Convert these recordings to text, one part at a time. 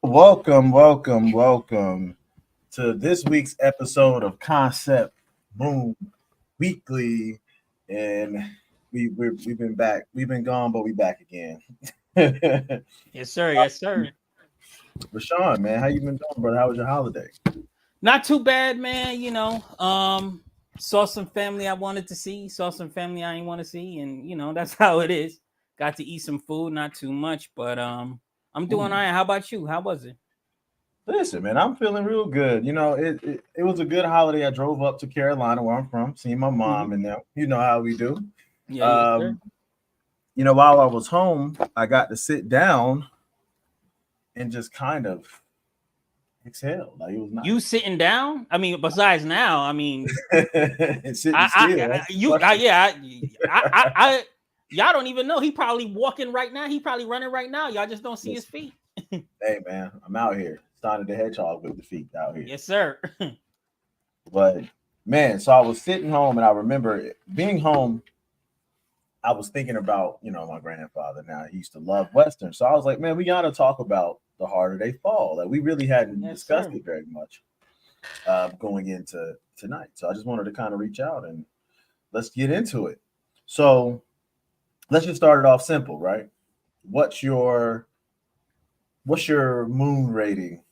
Welcome to this week's episode of Concept Moon Weekly, and we've been back. We've been gone, but we back again. Yes, sir. Yes, sir. Rashawn, man, how you been doing, brother? How was your holiday? Not too bad, man. Saw some family I wanted to see, saw some family I didn't want to see, and that's how it is. Got to eat some food, not too much, but I'm doing all Ooh, right. How about you? How was it? listen, man, I'm feeling real good. It was a good holiday. I drove up to Carolina, where I'm from, seeing my Mm-hmm. mom, and now you know how we do. Yeah, yes, sir. Um, while I was home, I got to sit down and just kind of exhale. Like it was You nice. sitting down? I mean, besides now, I mean, And sitting still. That's the question. y'all don't even know. He probably walking right now. He probably running right now. Y'all just don't see his Listen, feet. hey man, I'm out here. Started the hedgehog with the feet out here. Yes, sir. But man, so I was sitting home and I remember being home. I was thinking about, my grandfather now. He used to love Western. So I was like, man, we gotta talk about the harder they fall. Like we really hadn't Yes, discussed sir. it very much going into tonight. So I just wanted to kind of reach out and let's get into it. So let's just start it off simple, right? What's your what's your moon rating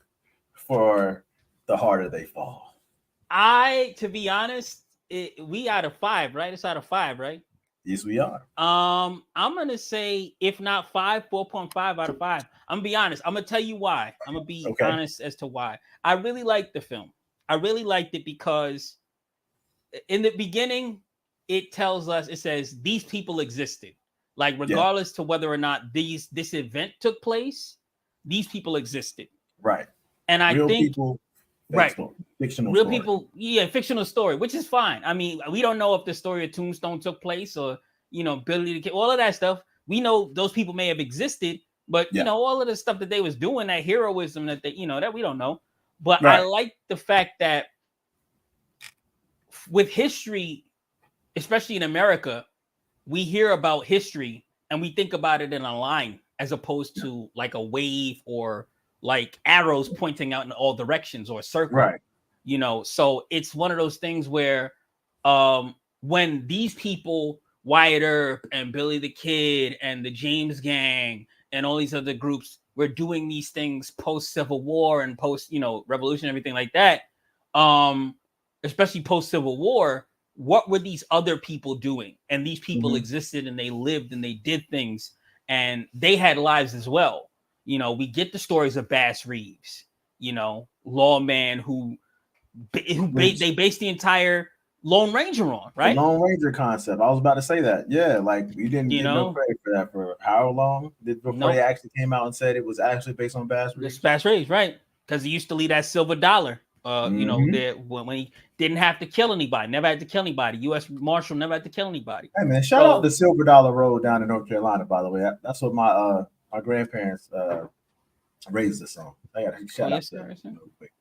for the harder they fall? To be honest, we out of five, right? It's out of five, right? Yes, we are. I'm gonna say if not five, 4.5 out of five. I'm gonna be honest. I'm gonna tell you why. I'm gonna be Okay. honest as to why. I really liked the film. I really liked it because in the beginning, it tells us, it says these people existed. Like Yeah. regardless to whether or not this event took place, these people existed. Right. And I Real think people, fake right, story, fictional real story. people, yeah, fictional story, which is fine. I mean, we don't know if the story of Tombstone took place or Billy the Kid, all of that stuff. We know those people may have existed, but Yeah. all of the stuff that they was doing, that heroism that they, that we don't know. But I Right. like the fact that with history, especially in America, we hear about history and we think about it in a line as opposed Yeah. to like a wave or like arrows pointing out in all directions or a circle. Right. So it's one of those things where when these people, Wyatt Earp and Billy the Kid and the James Gang and all these other groups were doing these things post Civil War and post revolution, everything like that, um especially post Civil War, what were these other people doing? And these people Hmm. existed and they lived and they did things and they had lives as well. We get the stories of Bass Reeves, lawman Which they based the entire Lone Ranger on, the right? Lone Ranger concept. I was about to say that. Yeah, like we didn't You get no know, credit for that for how long did before they nope, actually came out and said it was actually based on Bass the Reeves. Bass Reeves, right? Because he used to leave that silver dollar. Hmm. There when he didn't have to kill anybody, never had to kill anybody. U.S. Marshal never had to kill anybody. Hey man, shout out So the Silver Dollar Road down in North Carolina. By the way, that's what my grandparents raised us on. I got to oh shout out yes, to them sir, yes, sir. real quick.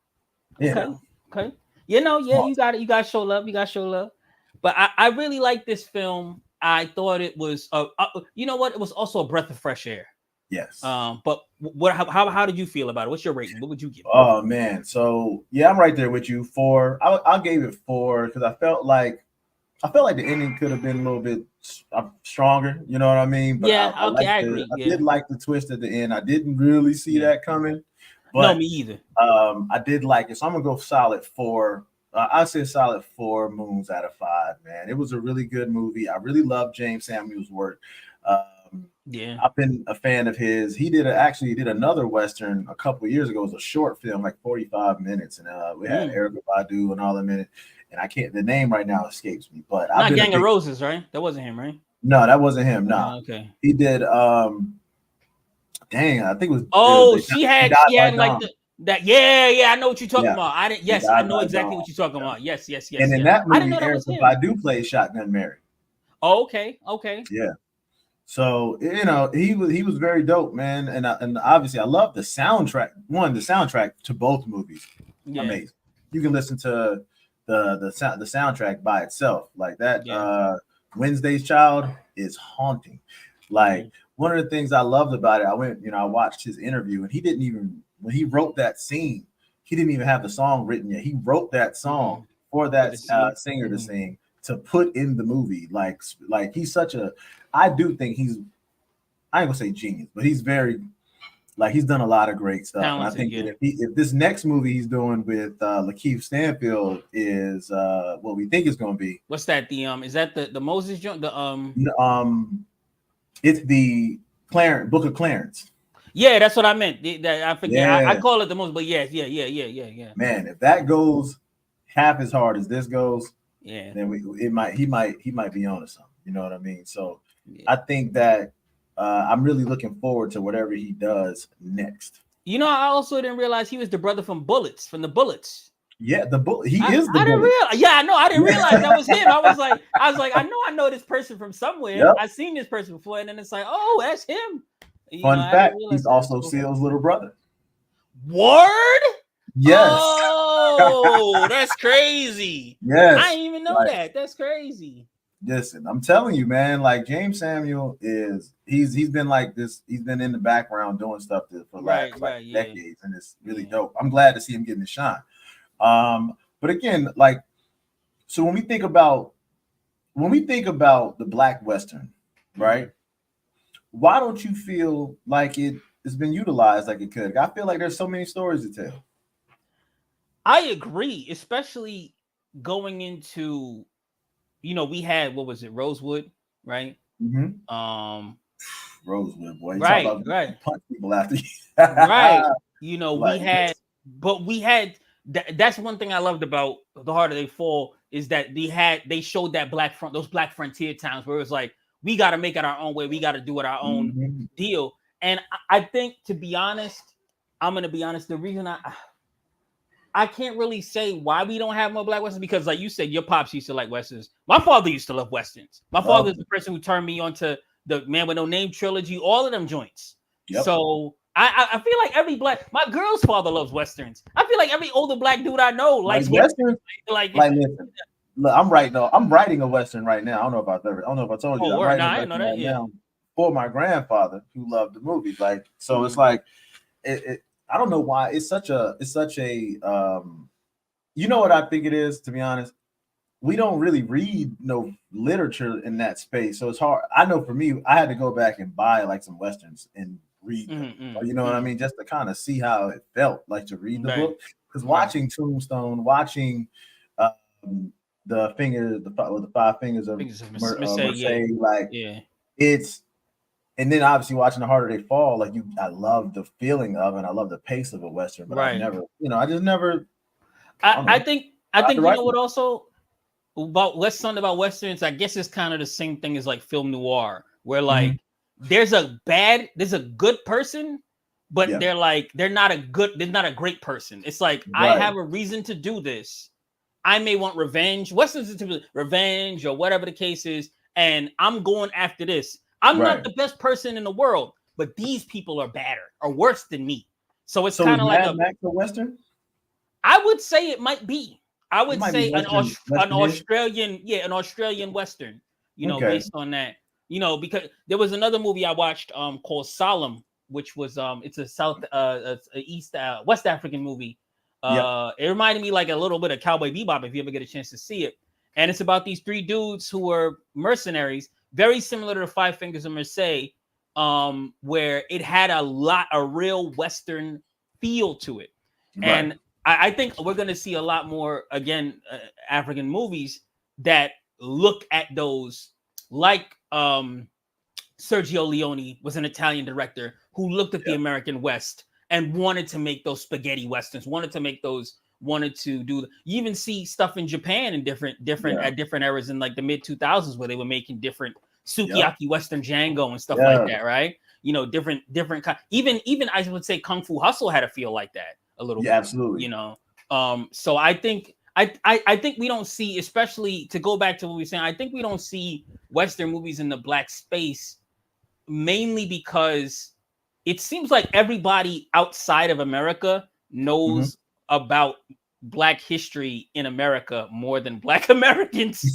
You Okay, know, okay. Yeah, smart. you got it. You got to show love. You got to show love. But I really like this film. I thought it was, you know what? It was also a breath of fresh air. Yes. But what? How did you feel about it? What's your rating? What would you give it? Oh man. So yeah, I'm right there with you. Four. I gave it four because I felt like the ending could have been a little bit stronger. You know what I mean? But I, Yeah. I Okay, like I the agree. I Yeah. did like the twist at the end. I didn't really see Yeah. that coming, No, but me either. I did like it. So I'm gonna go solid four. I say solid 4 moons out of 5. Man, it was a really good movie. I really love James Samuel's work. Um, Yeah. I've been a fan of his. He did another western a couple of years ago. It was a short film, like 45 minutes, and we had Mm. Erica Badu and all them in it. And I can't. The name right now escapes me, but I've Not been a Gang of big. Roses, right? That wasn't him, right? No, that wasn't him. Nah, Okay. he did. Dang, I think it was. Oh, He died she by had like dawn. the that. Yeah, yeah. I know what you're talking Yeah, about. I didn't. he Yes, I died know by exactly dawn. what you're talking Yeah. about. Yes, yes, yes, And in yes. that I didn't movie, know that was Erica him. Badu played Shotgun Mary. Oh, okay, okay. Yeah. So he was very dope, man, and obviously I love the soundtrack. The soundtrack to both movies, Yeah, amazing. You can listen to the soundtrack by itself, like that. yeah, Wednesday's Child is haunting. yeah. Like one of the things I loved about it, I watched his interview, and he didn't even, when he wrote that scene, he didn't even have the song written yet. He wrote that song for For that the scene. singer to sing, to put in the movie. Like he's such a, I do think he's, I ain't gonna say genius, but he's very, like, he's done a lot of great stuff. And I Talented, think yeah. that if this next movie he's doing with Lakeith Stanfield is what we think it's going to be. What's that? Is that the Moses joint? It's the Book of Clarence. Yeah, that's what I meant. I forget. Yeah. I call it the most, but yeah. Man, if that goes half as hard as this goes, yeah, then he might be on to something. You know what I mean? So I think that I'm really looking forward to whatever he does next. You know, I also didn't realize he was the brother from the Bullets. Yeah, the Bullet. He is the I didn't Bullet. realize. Yeah, I know. I didn't realize that was him. I was like, I know this person from somewhere. Yep. I've seen this person before, and then it's like, oh, that's him. Fun fact: he's also Seal's little brother. Word? Yes. Oh, that's crazy. Yes. I didn't even know that. That's crazy. Listen, I'm telling you, man. Like, James Samuel he's been like this. He's been in the background doing stuff for decades, and it's really dope. I'm glad to see him getting the shine. But again, like, so when we think about the Black Western, right? Why don't you feel like it's been utilized like it could? I feel like there's so many stories to tell. I agree, especially going into, we had, what was it, Rosewood, right? Mm-hmm. Rosewood, boy. Right. Punch people after you. Right. We had. That's one thing I loved about The Harder They Fall, is that they showed that those black frontier towns where it was like, we got to make it our own way. We got to do it our own deal. And I think, to be honest, I'm going to be honest, the reason I can't really say why we don't have more Black Westerns, because, like you said, your pops used to like Westerns. My father used to love Westerns. My father is the person who turned me on to the Man with No Name trilogy, all of them joints. Yep. So I feel like my girl's father loves Westerns. I feel like every older Black dude I know likes Westerns. Listen, look, I'm writing a Western right now. I don't know if I told you. I'm writing a Western right now for my grandfather, who loved the movies. Like, so it's like, I don't know why it's such a you know what I think it is, to be honest. We don't really read no literature in that space, so it's hard. I know for me, I had to go back and buy like some Westerns and read them. You know what I mean, just to kind of see how it felt like to read the book. Because watching Tombstone, watching the Five Fingers of Marseille, it's, and then obviously watching The Harder They Fall, like, I love the feeling of it. I love the pace of a Western, but I just never. I think you know what also about Westerns, I guess it's kind of the same thing as like film noir, where like there's a good person, but they're not a great person. It's like, I have a reason to do this. I may want revenge. Westerns is typically revenge or whatever the case is, and I'm going after this. I'm not the best person in the world, but these people are badder or worse than me. So it's kind of like a Western. I would say it might be. I would say an Australian Western, based on that. Because there was another movie I watched called Solemn, which was it's a West African movie. It reminded me like a little bit of Cowboy Bebop, if you ever get a chance to see it. And it's about these three dudes who were mercenaries, very similar to the Five Fingers of Marseille, where it had a real Western feel to it. And I think we're going to see a lot more, again, African movies that look at those, like Sergio Leone was an Italian director who looked at the American West and wanted to make those spaghetti Westerns, wanted to do. You even see stuff in Japan in different eras in like the mid 2000s, where they were making different Sukiyaki Western Django and stuff like that, right? Different even I would say Kung Fu Hustle had a feel like that a little bit. Absolutely. So I think we don't see, especially to go back to what we were saying, I think we don't see Western movies in the Black space, mainly because it seems like everybody outside of America knows about Black history in America more than Black Americans.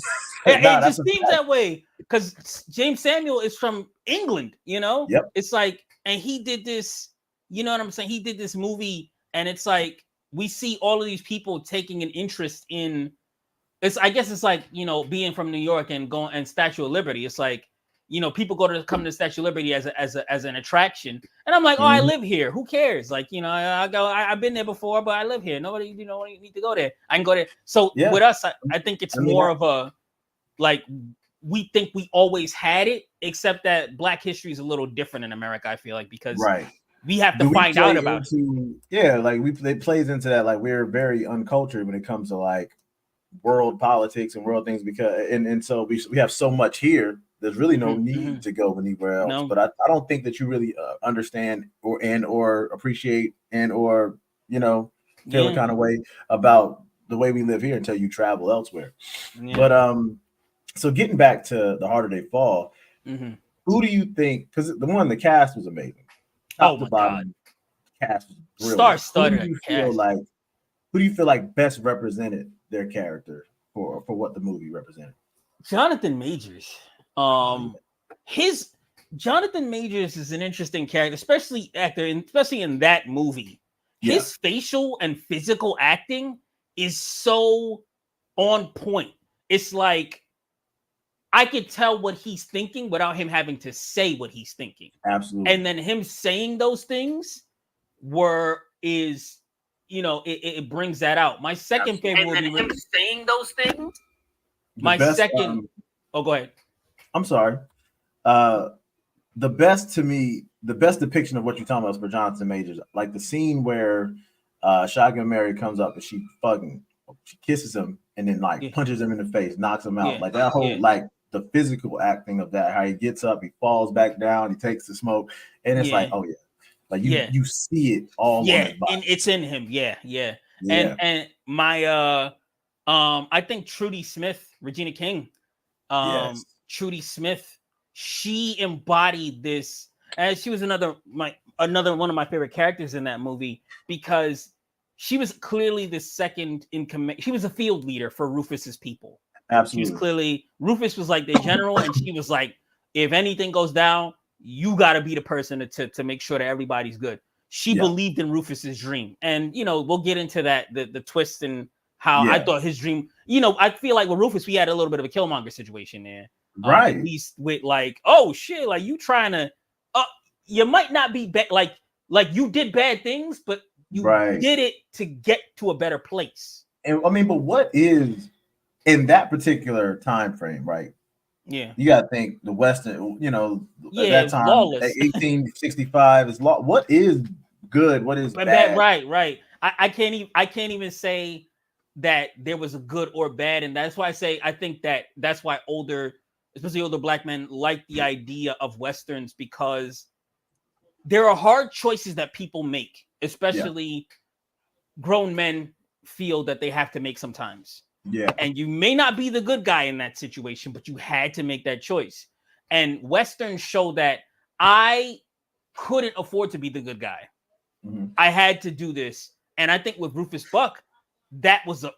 It just seems that way. because James Samuel is from England, you know? Yep. It's like, and he did this, you know what I'm saying? He did this movie, and it's like, we see all of these people taking an interest in, I guess it's like, you know, being from New York and going and Statue of Liberty. It's like, you know, people come to Statue of Liberty as an attraction. And I'm like, oh, I live here. Who cares? Like, you know, I've been there before, but I live here. Nobody, you know, need to go there. I can go there. So with us, I think it's more of a, like, we think we always had it, except that Black history is a little different in America, I feel like, because we have to find out about it. Yeah, like it plays into that. Like, we're very uncultured when it comes to like world politics and world things, because and so we have so much here. There's really no need to go anywhere else. No. But I don't think that you really understand or appreciate or you know feel a kind of way about the way we live here until you travel elsewhere. But so getting back to The Harder They Fall, who do you think? Because the cast was amazing. Top to bottom, cast was brilliant. Star-studded. Who do you feel like best represented their character for what the movie represented? Jonathan Majors. Jonathan Majors is an interesting character, especially in that movie. Yeah. His facial and physical acting is so on point. It's like I could tell what he's thinking without him having to say what he's thinking. Absolutely. And then him saying those things it brings that out. My second favorite would be him saying those things. Oh, go ahead. I'm sorry. The best depiction of what you're talking about is for Jonathan Majors. Like the scene where Shotgun Mary comes up and she kisses him and then punches him in the face, knocks him out. Like that whole like the physical acting of that, how he gets up, he falls back down, he takes the smoke, and it's like, oh yeah. Like you see it all on his body. And it's in him. Yeah. And my I think Trudy Smith, Regina King, Trudy Smith, she embodied this, and she was another one of my favorite characters in that movie, because she was clearly the second in command. She was a field leader for Rufus's people. Absolutely. Rufus was like their general, and she was like, if anything goes down, you got to be the person to make sure that everybody's good. She believed in Rufus's dream. And, you know, we'll get into that, the twist and how I thought his dream, you know, I feel like with Rufus, we had a little bit of a Killmonger situation there. Right. At least with like, oh shit, like you trying to, you might not be bad. Like you did bad things, but you did it to get to a better place. And I mean, but what is in that particular time frame, right? Yeah, you got to think the Western, you know, at that time, lawless. 1865 is law. What is good? What is bad? Right. I can't even say that there was a good or bad, and that's why I say I think that's why especially older Black men like the idea of Westerns, because there are hard choices that people make, especially grown men feel that they have to make sometimes. Yeah. And you may not be the good guy in that situation, but you had to make that choice. And Westerns show that I couldn't afford to be the good guy. Mm-hmm. I had to do this. And I think with Rufus Buck,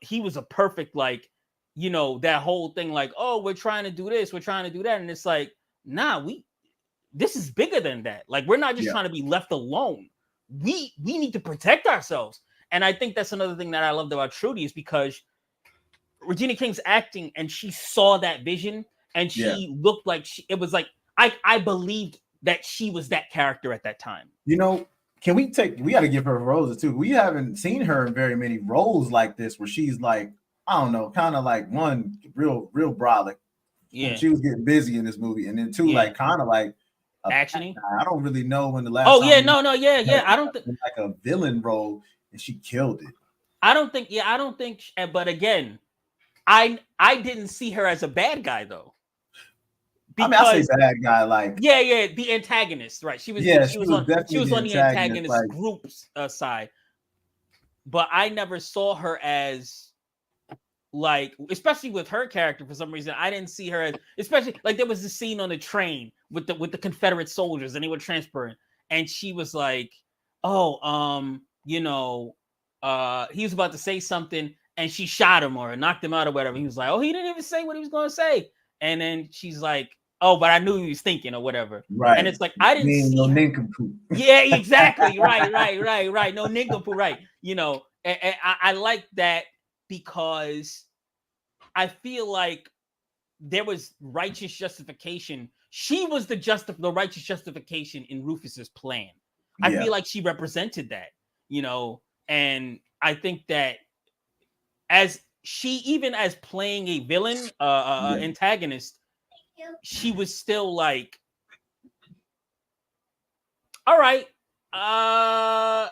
he was a perfect, like, you know, that whole thing, like, oh, we're trying to do this, we're trying to do that. And it's like, nah, this is bigger than that. Like, we're not just trying to be left alone. We need to protect ourselves. And I think that's another thing that I loved about Trudy, is because Regina King's acting, and she saw that vision, and she looked like it was like I believed that she was that character at that time. You know, we got to give her roses too. We haven't seen her in very many roles like this, where she's like, I don't know, kind of like one real brolic. Yeah, she was getting busy in this movie, and then two, like kind of like actiony. I don't really know when the last. Oh yeah, no, yeah. I don't think like a villain role, and she killed it. I don't think. But again, I didn't see her as a bad guy though. Because, I say bad guy, like the antagonist, right? She was on the antagonist like, group's side, but I never saw her as like, especially with her character for some reason. I didn't see her as, especially like there was a scene on the train with the Confederate soldiers, and they were transferring, and she was like, oh, he was about to say something, and she shot him or knocked him out or whatever. He was like, oh, he didn't even say what he was going to say. And then she's like, oh, but I knew he was thinking or whatever. And Right. it's like I didn't Being no see her. nincompoop. Yeah, exactly. Right. No nincompoop, right. You know, and I like that because I feel like there was righteous justification. She was the righteous justification in Rufus's plan. I Yeah. feel like she represented that, you know, and I think that as she, even as playing a villain, Yeah. antagonist, she was still like, all right, uh,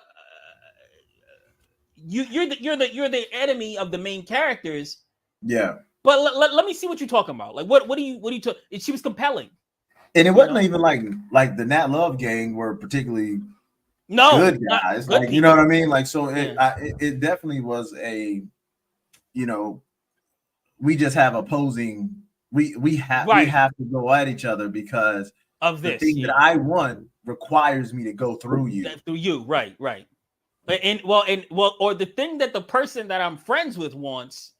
you're the enemy of the main characters, Yeah. but let me see what you're talking about. Like, what do you talk? She was compelling, And it you wasn't know. even like the Nat Love gang were particularly No, good not guys. good Like, you know what people. I mean? Like, so Yeah. it definitely was a, you know, we just have opposing. We Right. have to go at each other because Of the this, thing that yeah. I want requires me to go through you. Through you, right. And or the thing that the person that I'm friends with wants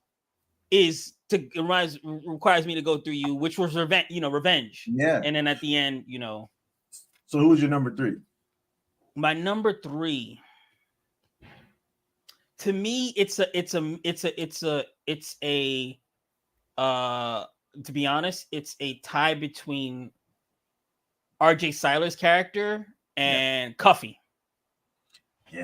is to requires me to go through you, which was revenge. Yeah. And then at the end, you know, So who's your number 3? my number 3, to me, it's a to be honest, it's a tie between RJ Cyler's character Yeah. and Cuffy. Yeah,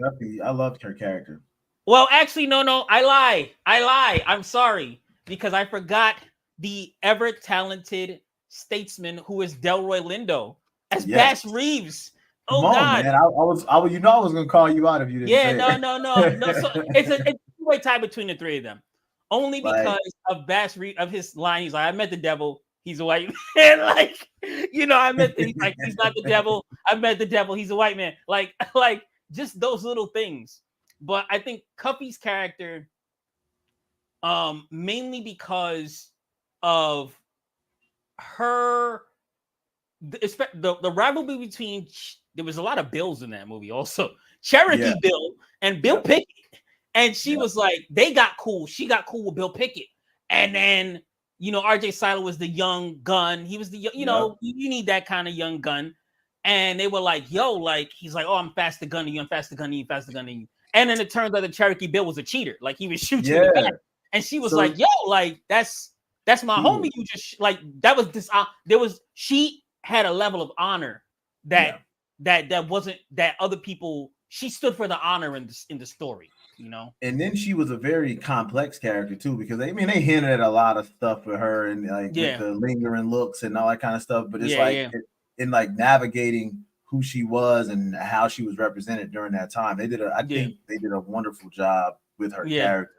McScuffy. I loved her character. Well, actually, no, I lie. I'm sorry, because I forgot the ever talented statesman who is Delroy Lindo as Yes. Bass Reeves. Come Oh on, God. man. I you know I was gonna call you out if you didn't Yeah, say no. So it's it. a two-way tie between the three of them. Only Like, because of Bass Reeves, of his line. He's like, I met the devil. He's a white man. Like, you know, he's like, he's not the devil. I met the devil. He's a white man. Like, just those little things. But I think Cuffy's character, mainly because of her, the rivalry between, there was a lot of Bills in that movie also. Cherokee yeah, Bill and Bill yeah, Pickett. And she yeah, was like, they got cool. She got cool with Bill Pickett. And then, you know, RJ Cyler was the young gun. He was the, you yeah, know, you need that kind of young gun. And they were like, yo, like, he's like, oh, I'm faster gunning you. I'm faster gunning you, faster gunning you. And then it turns out that Cherokee Bill was a cheater. Like, he would shoot you in the back. yeah. And she was So like, yo, like, that's my she homie. You just, like, that was this, she had a level of honor that, yeah. that wasn't, that other people, she stood for the honor in the story, you know? And then she was a very complex character too, because they hinted at a lot of stuff with her and like with Yeah. the lingering looks and all that kind of stuff. But it's like Yeah. in like navigating who she was and how she was represented during that time. I Yeah. think they did a wonderful job with her Yeah. character.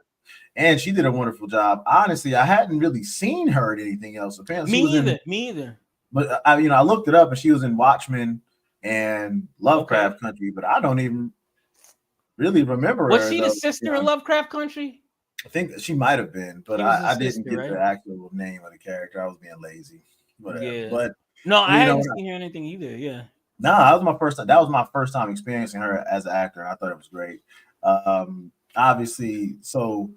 And she did a wonderful job. Honestly, I hadn't really seen her in anything else. Apparently, she was in. Me either. But I looked it up, and she was in Watchmen and Okay. Lovecraft Country. But I don't even really remember Was her she the though. sister in Lovecraft Country? I think she might have been, but She was the I didn't sister, get right? the actual name of the character. I was being lazy, whatever. Yeah. But No, I you know, hadn't seen her anything either. Yeah. nah, that was my first time. That was my first time experiencing her as an actor, and I thought it was great. Obviously, so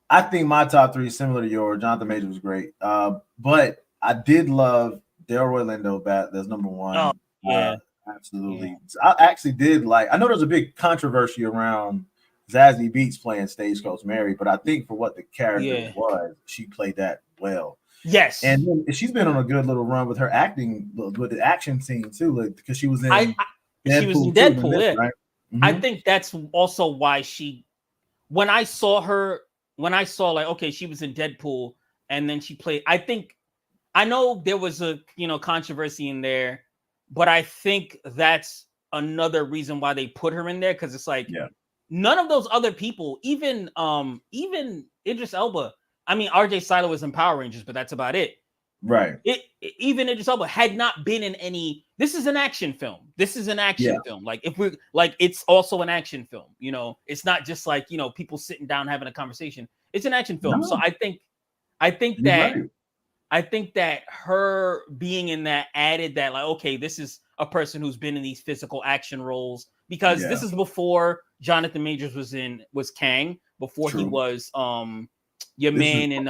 I think my top 3 is similar to yours. Jonathan Major was great, but I did love Delroy Lindo. That's number Oh, 1. yeah. Absolutely. I actually did like. I know there's a big controversy around Zazie Beetz playing Stagecoach Mary, but I think for what the character Yeah. was, she played that well. Yes. And then she's been on a good little run with her acting, with the action scene too, like, because she was in She was in Deadpool too, Deadpool, yeah. right? I Mm-hmm. think that's also why when I saw like, okay, she was in Deadpool and then she played, I know there was a, controversy in there, but I think that's another reason why they put her in there, because it's like, Yeah. none of those other people, even Idris Elba. I mean, RJ Cyler was in Power Rangers, but that's about it. Right. Even Idris Elba had not been in any. This is an action film. Film. Like, if we're like, it's also an action film. You know, it's not just like, people sitting down having a conversation. It's an action film. No, So I think you're that right. I think that her being in that added that, like, okay, this is a person who's been in these physical action roles, because this is before Jonathan Majors was Kang, before he True. was your This is man in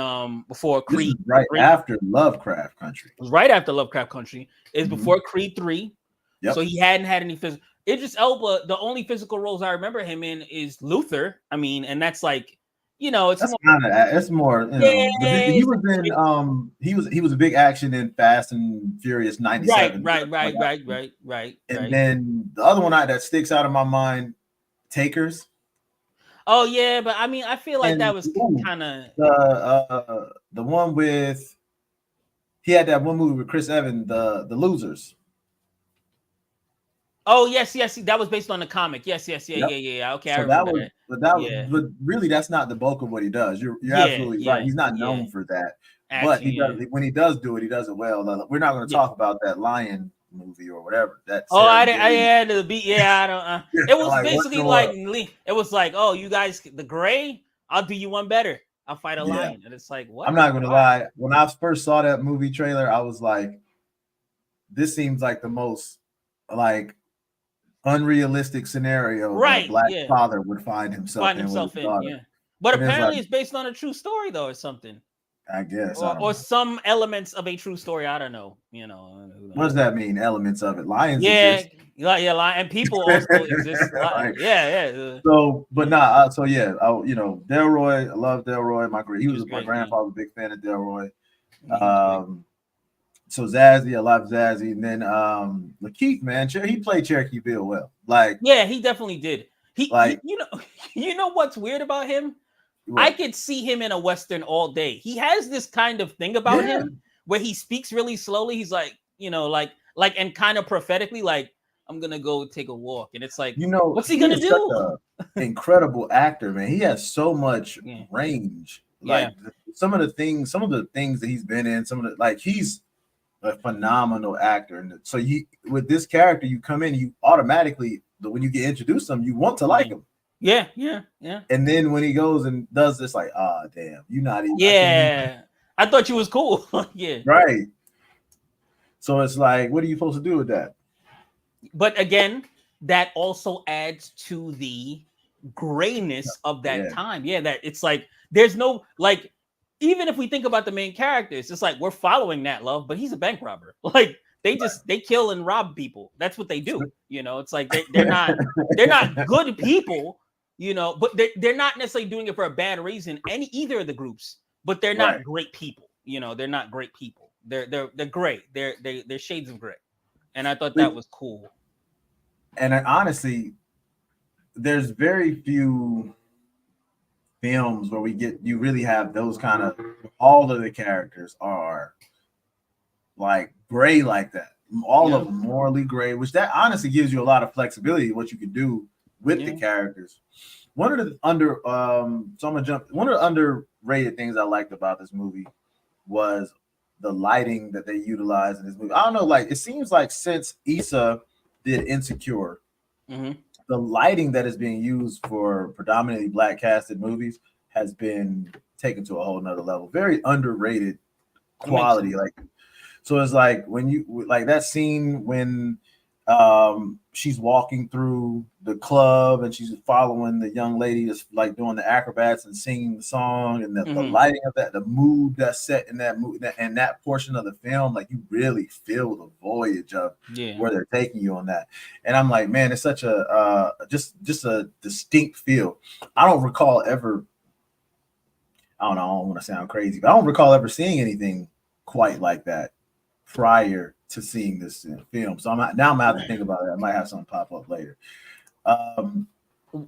before this is Creed right 3. after Lovecraft Country. It was right after Lovecraft Country. It's Mhm. before Creed 3. So Yep. he hadn't had any physical. Idris Elba, the only physical roles I remember him in is Luther. I mean, and that's like, it's That's more. kind of it's more, Yeah, he was in he was a big action in Fast and Furious right, 97. right, Like, right, right, right, right, and right. then the other one that sticks out of my mind, Takers. Oh yeah, but I mean, I feel like that And was kind of. the one with he had that one movie with Chris Evans, the Losers. Oh yes, yes, that was based on the comic. Yes, yes, yeah, Yep. yeah, yeah. Okay, I So that remember was, that. but Yeah, really that's not the bulk of what he does. You're yeah, absolutely right. yeah, He's not yeah. known for that, but Action, he does yeah, when he does do it, he does it well. We're not going to yeah. talk about that Lion movie or whatever that Oh, Sarah I Gilliam. had to be. Yeah, I don't. It was Like what in basically the like world? it was like, oh, you guys, the gray. I'll do you one better. I'll fight a Yeah, lion, and it's like, I'm what? not going to Why? lie. When I first saw that movie trailer, I was like, this seems like the most like unrealistic scenario that a Right? black Yeah, father would find himself find in with his himself in. daughter. Yeah, but And it's like, apparently it's based on a true story though, or something, I guess I don't or know. some elements of a true story. I don't know. Who What does knows? that mean? Elements of it. Lions Yeah, exist. yeah, and people also exist. Like, Yeah, yeah. so, but Yeah. nah. So yeah, Delroy. I love Delroy. He He was was my great. Yeah, grandfather, was a big fan of Delroy. yeah, he was great. Um, so Zazzy, I love Zazzy, and then Lakeith, man, he played Cherokee Bill well. Yeah, he definitely did. Like You know what's weird about him? I what? could see him in a Western all day. He has this kind of thing about Yeah, him where he speaks really slowly. He's like, and kind of prophetically, like, I'm gonna go take a walk. And it's like, what's he he gonna is such do? a incredible actor, man. He has so much Yeah, range. yeah, Like some of the things that he's been in, some of the he's a phenomenal actor. And so you with this character, you come in, you automatically when you get introduced to him, you want to like yeah, him. yeah, yeah, yeah. And then when he goes and does this, like, ah, damn, you're not even. I can't even. Yeah. I thought you was cool. Yeah. Right. So it's like, what are you supposed to do with that? But again, that also adds to the grayness of that Yeah. time. Yeah, that it's like there's no like even if we think about the main characters, it's like we're following that love, but he's a bank robber. Like they kill and rob people. That's what they do. It's like they're not good people, but they're not necessarily doing it for a bad reason, either of the groups, but they're Right. not great people. They're not great people. They're gray. They're shades of gray. And I thought that was cool. And honestly, there's very few films where you really have those kind of all of the characters are like gray like that. All of them morally gray, which that honestly gives you a lot of flexibility what you can do with the characters. One of the one of the underrated things I liked about this movie was the lighting that they utilized in this movie. I don't know, like it seems like since Issa did Insecure, the lighting that is being used for predominantly black casted movies has been taken to a whole nother level. Very underrated quality. Like, so it's like when you like that scene when she's walking through the club and she's following the young lady that's like doing the acrobats and singing the song, and the lighting of that, the mood that's set in that mood and that portion of the film, like you really feel the voyage of where they're taking you on that. And I'm like, man, it's such a just a distinct feel. I don't recall ever, I don't know, I don't want to sound crazy, but I don't recall ever seeing anything quite like that prior to seeing this film. So I'm gonna have to think about it. I might have something pop up later.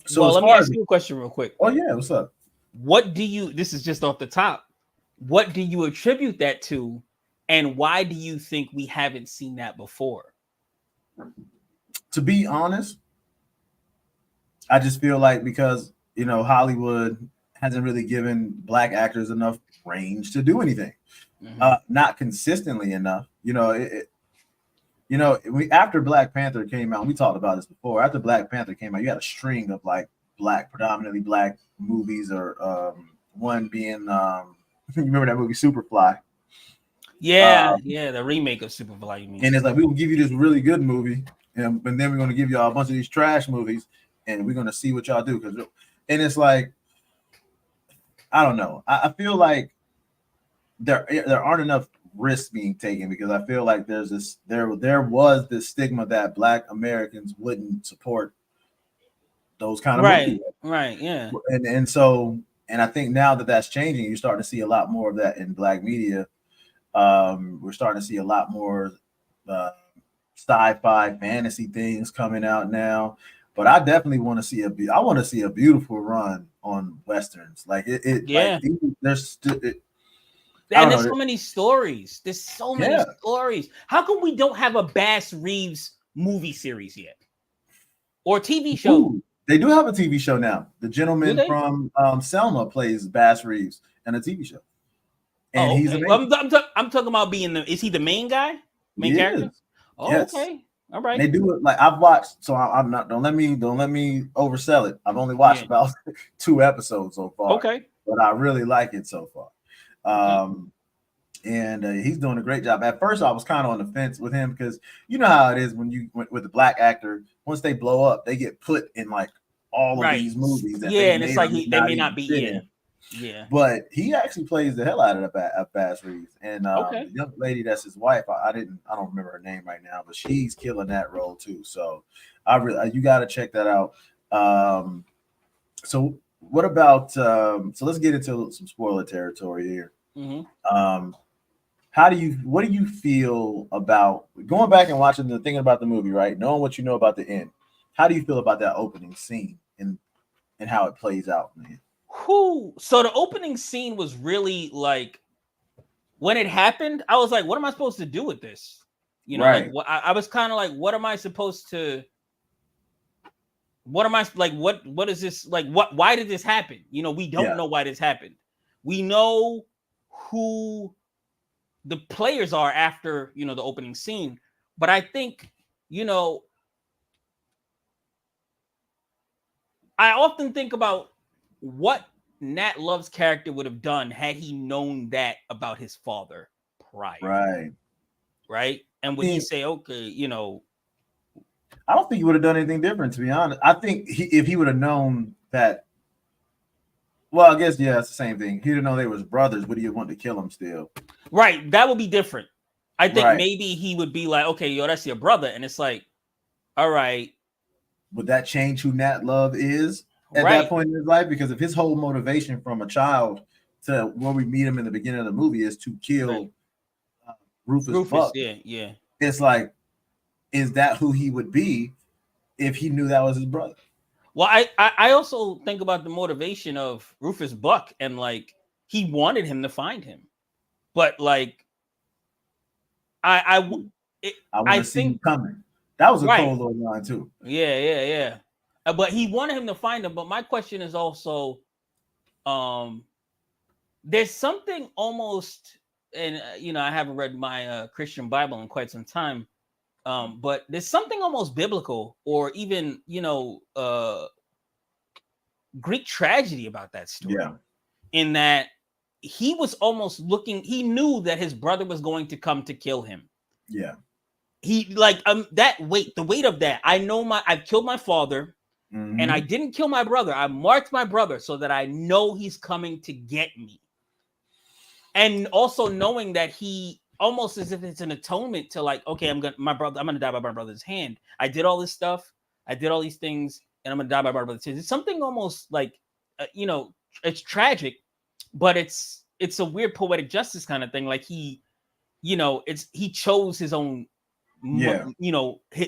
So let me ask you a question real quick. Oh yeah, what's up? This is just off the top, what do you attribute that to, and why do you think we haven't seen that before? To be honest, I just feel like because Hollywood hasn't really given black actors enough range to do anything. Not consistently enough. After Black Panther came out, we talked about this before. After Black Panther came out, you had a string of like predominantly black movies, or one being you remember that movie Superfly? Yeah, the remake of Superfly. You mean? And it's like, we will give you this really good movie, and then we're going to give y'all a bunch of these trash movies, and we're going to see what y'all do. And it's like, I don't know. I feel like there aren't enough risks being taken because I feel like there was this stigma that Black Americans wouldn't support those kind of movies, Right, yeah. and I think now that that's changing, you're starting to see a lot more of that in Black media. We're starting to see a lot more uh, sci-fi fantasy things coming out now. But I definitely want to see I want to see a beautiful run on westerns. Like Yeah. there's I And don't there's know. so many stories. There's so many Yeah. stories. How come we don't have a Bass Reeves movie series yet? Or TV show? Ooh, they do have a TV show now. The Do gentleman they? from Selma plays Bass Reeves in a TV show, and Oh, he's okay. Well, amazing. I'm talking about being is he the main guy? Main He character? is. Oh, Yes. okay. All And right. they do it like I've watched, so I'm not. Don't let me oversell it. I've only watched Yeah. about 2 episodes so far, Okay. but I really like it so far. Okay. And he's doing a great job. At first, I was kind of on the fence with him because you know how it is when with the Black actor. Once they blow up, they get put in like all of Right. these movies that Yeah, they and it's may like or may they not may not even be. fit Yeah. in. Yeah. But he actually plays the hell out of Bass Reeves, and Okay. the young lady that's his wife, I don't remember her name right now, but she's killing that role too. So I really, you got to check that out. So what about so let's get into some spoiler territory here. Mm-hmm. Um, what do you feel about going back and watching thinking about the movie, right? Knowing what you know about the end, how do you feel about that opening scene and how it plays out in the end? Who? So the opening scene was really like when it happened. I was like, "What am I supposed to do with this?" You know, like Right. what I was kind of like, "What am I supposed to? What am I like? What is this like? What? Why did this happen? You know, we don't Yeah. know why this happened. We know who the players are after the opening scene, but I think you know I often think about what Nat Love's character would have done had he known that about his father prior, Right. right? And I would he mean, say, okay, I don't think he would have done anything different, to be honest. I think if he would have known that, well, I guess yeah, it's the same thing. He didn't know they was brothers. Would he want to kill him still? right, that would be different. I think Right. maybe he would be like, okay, yo, that's your brother. And it's like, all right, Would that change who Nat Love is at that right, point in his life? Because if his whole motivation from a child to where we meet him in the beginning of the movie is to right. kill uh, Rufus Rufus, Buck, yeah, yeah. it's like, is that who he would be if he knew that was his brother? Well, I also think about the motivation of Rufus Buck and like he wanted him to find him. But like I it, I want I to see think you coming. That was a right. cold little line too. Yeah. But he wanted him to find him. But my question is also, um, there's something almost, and I haven't read my Christian Bible in quite some time. But there's something almost biblical, or even Greek tragedy about that story. Yeah. In that he was almost looking. He knew that his brother was going to come to kill him. Yeah. He like the weight of that. I've killed my father. And I Mm-hmm. didn't kill my brother. I marked my brother so that I know he's coming to get me. And also knowing that he almost as if it's an atonement to like, okay, I'm gonna die by my brother's hand. I did all this stuff. I did all these things, and I'm gonna die by my brother's hand. It's something almost like, it's tragic, but it's a weird poetic justice kind of thing. Like he chose his own. Yeah.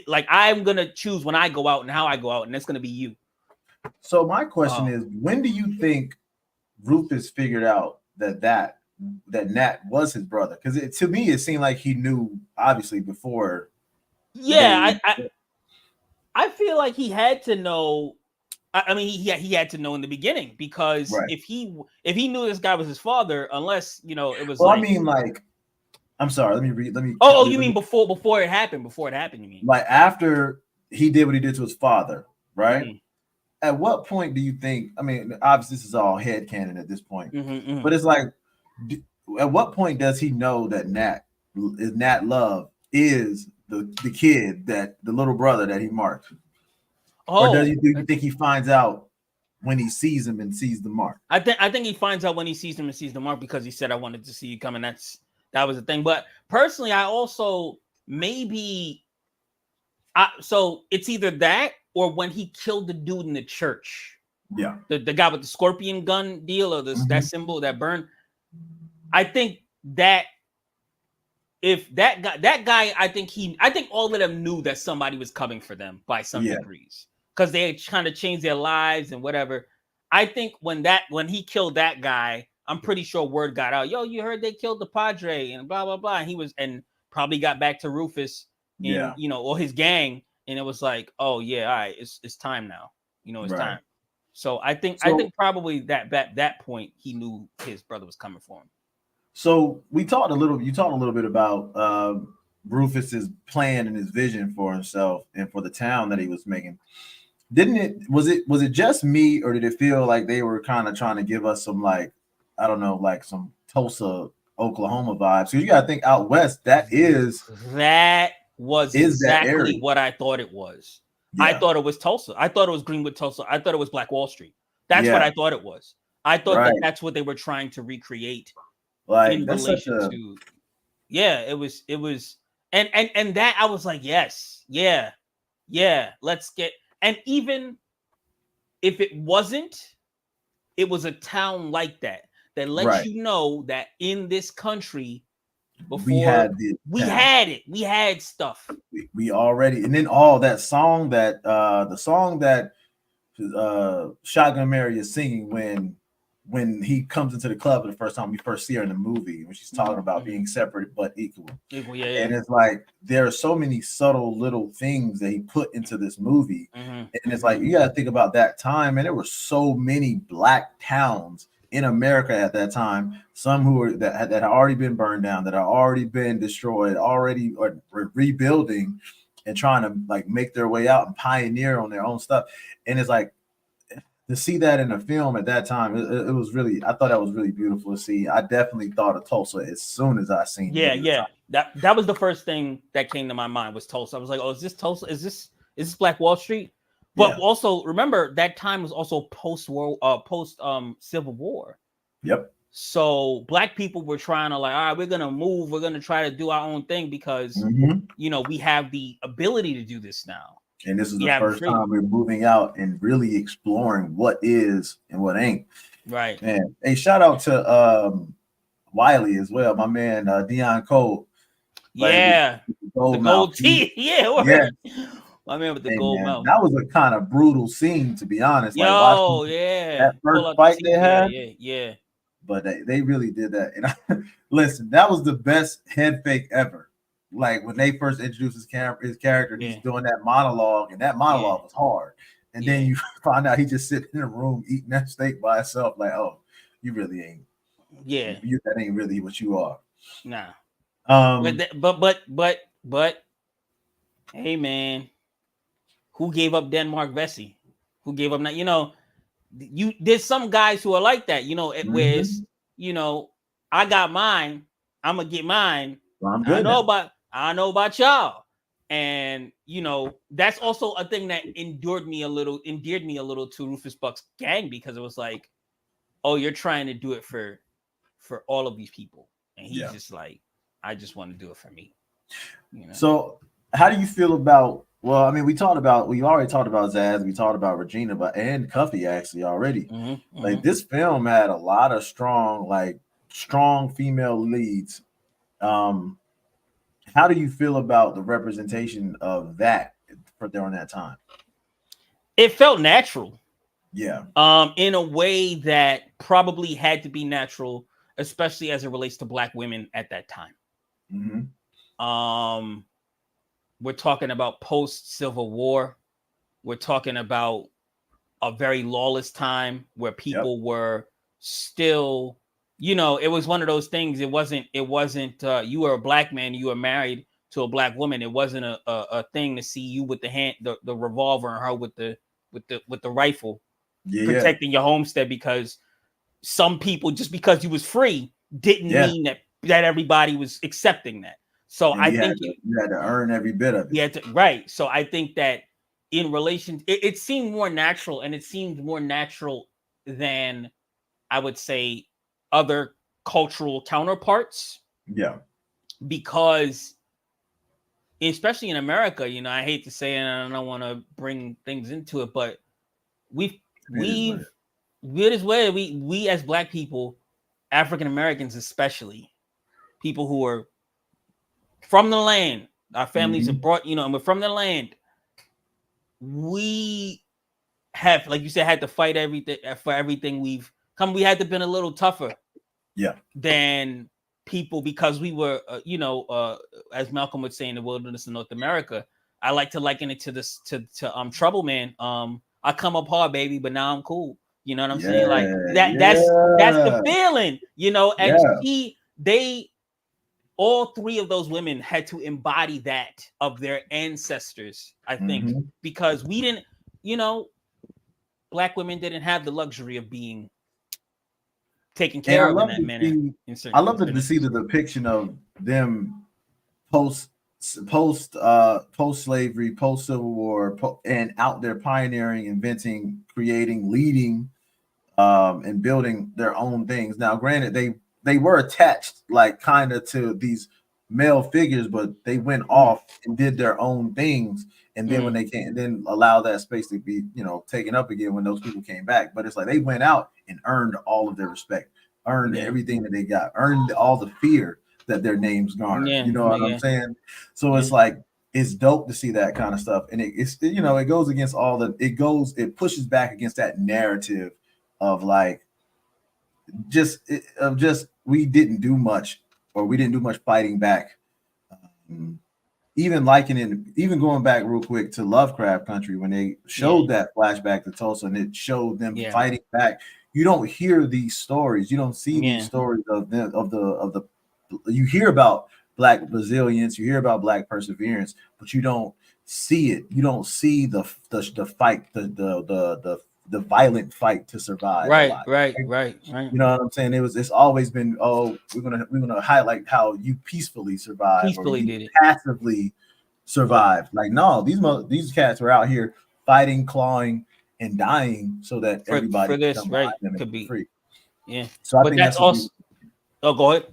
Like I'm gonna choose when I go out and how I go out, and that's gonna be you. So my question Um, is, when do you think Rufus figured out that Nat was his brother? Because to me, it seemed like he knew obviously before yeah, they. I feel like he had to know. I mean, he had to know in the beginning because Right. if he knew this guy was his father, unless it was Well, I like, mean, like, I'm sorry. Let me read. you mean before it happened? Before it happened, you mean? Like after he did what he did to his father, right? Mm-hmm. At what point do you think? I mean, obviously this is all headcanon at this point, Mm-hmm, mm-hmm. but it's like, at what point does he know that Nat Love is the kid that the little brother that he marked, or do Oh, you think he finds out when he sees him and sees the mark. I think he finds out when he sees him and sees the mark because he said, "I wanted to see you coming." That was the thing. But personally, I also maybe so it's either that or when he killed the dude in the church. Yeah, the guy with the scorpion gun deal or that symbol that burned. I think that if that guy, I think all of them knew that somebody was coming for them by some degrees because they had kind of changed their lives and whatever. I think when he killed that guy, I'm pretty sure word got out. Yo, you heard they killed the Padre and blah blah blah. And probably got back to Rufus and or his gang, and it was like, oh yeah, all right, it's time now. It's time. So I think probably that point he knew his brother was coming for him. So you talked a little bit about Rufus's plan and his vision for himself and for the town that he was making. Was it just me, or did it feel like they were kind of trying to give us some, like, I don't know, like some Tulsa, Oklahoma vibes? So you got to think out west. That was exactly what I thought it was. Yeah. I thought it was Tulsa. I thought it was Greenwood, Tulsa. I thought it was Black Wall Street. That's what I thought it was. I thought that's what they were trying to recreate. Like in relation to, it was, and that I was like, yes, let's get, and even if it wasn't, it was a town like that lets you know that in this country before we had stuff. We already, and then all that song that the song that Shotgun Mary is singing when he comes into the club for the first time, we first see her in the movie, when she's talking about being separate but equal. And it's like there are so many subtle little things that he put into this movie. And it's like you got to think about that time, and there were so many black towns in America at that time, some that had already been burned down, that had already been destroyed, already or rebuilding and trying to like make their way out and pioneer on their own stuff. And it's like, to see that in a film at that time, it was really, I thought that was really beautiful to see. I definitely thought of Tulsa as soon as I seen it. Yeah. That was the first thing that came to my mind was Tulsa. I was like, oh, is this Tulsa? Is this Black Wall Street? But also remember that time was also post Civil War. Yep. So black people were trying to like, all right, we're gonna move, we're gonna try to do our own thing because we have the ability to do this now. And this is the first time we're moving out and really exploring what is and what ain't. Right. And hey, shout out to Wiley as well, my man Dion Cole. The gold teeth. Yeah. My man with the gold mouth. That was a kind of brutal scene, to be honest. That first fight they had. Yeah. But they really did that. And listen, that was the best head fake ever. Like when they first introduced his character, he's doing that monologue, and that monologue was hard. And then you find out he just sitting in a room eating that steak by himself. Like, oh, you really ain't. Yeah, that ain't really what you are. Nah. But hey man, who gave up Denmark Vesey? Who gave up? There's some guys who are like that. Where it's, I got mine, I'm gonna get mine. Well, I'm good. I know about y'all. And that's also a thing that endeared me a little to Rufus Buck's gang, because it was like, oh, you're trying to do it for all of these people. And he's just like, I just want to do it for me. So how do you feel about, well, I mean, we already talked about Zaz, we talked about Regina, and Cuffy actually already. Like this film had a lot of strong female leads. How do you feel about the representation of that during that time? It felt natural. Yeah. In a way that probably had to be natural, especially as it relates to Black women at that time. We're talking about post-Civil War. We're talking about a very lawless time where people were still, it was one of those things. It wasn't you were a Black man, you were married to a Black woman. It wasn't a thing to see you with the revolver and her with the rifle protecting your homestead, because some people, just because you was free, didn't mean that everybody was accepting that. So I think you had to earn every bit of it. Yeah, right. So I think that in relation, it seemed more natural, and it seemed more natural than I would say other cultural counterparts, Yeah. because especially in America, you know, I hate to say it, and I don't want to bring things into it, but we've It is what it we've it is where we as Black people, African Americans especially, people who are from the land, our is. families have brought, you know, and we're from the land. We have, like you said, had to fight everything for everything we've come. We had to been a little tougher Yeah. than people, because we were, as Malcolm would say, in the wilderness of North America. I like to liken it to this to Trouble Man. I come up hard, baby, but now I'm cool. You know what I'm saying? Like Yeah. that. That's the Yeah. feeling. You know, and Yeah. they all three of those women had to embody that of their ancestors, I think, Mm-hmm. because we didn't, you know, Black women didn't have the luxury of being taken And care of in that manner in I certain love to see the instances. depiction of them post post slavery, post Civil War, and out there pioneering, inventing, creating, leading, and building their own things. Now, granted, they were attached like kind of to these male figures, but they went Mm, off and did their own things. And then when mm, they came, and then allow that space to be, taken up again when those people came back. But it's like they went out and earned all of their respect, earned yeah, everything that they got, earned all the fear that their names garnered. yeah, You know what I'm yeah, saying? So yeah. it's like it's dope to see that kind of stuff, and it goes against it pushes back against that narrative of like just we didn't do much, or we didn't do much fighting back. Um, even going back real quick to Lovecraft Country, when they Yeah, showed that flashback to Tulsa and it showed them yeah, fighting back, you don't hear these stories, you don't see these yeah. stories of them of the you hear about Black resilience, you hear about Black perseverance, but you don't see it. You don't see the fight, the violent fight to survive a Right, lot. right, right, right. You know what I'm saying? It's always been, oh, we're gonna highlight how you peacefully survive, or Peacefully you did it. passively survive. Like, no, these cats were out here fighting, clawing, and dying so that everybody For can this, come right? behind them and Could be be, free. yeah. So I But think that's that's a also. beautiful. Oh, go ahead.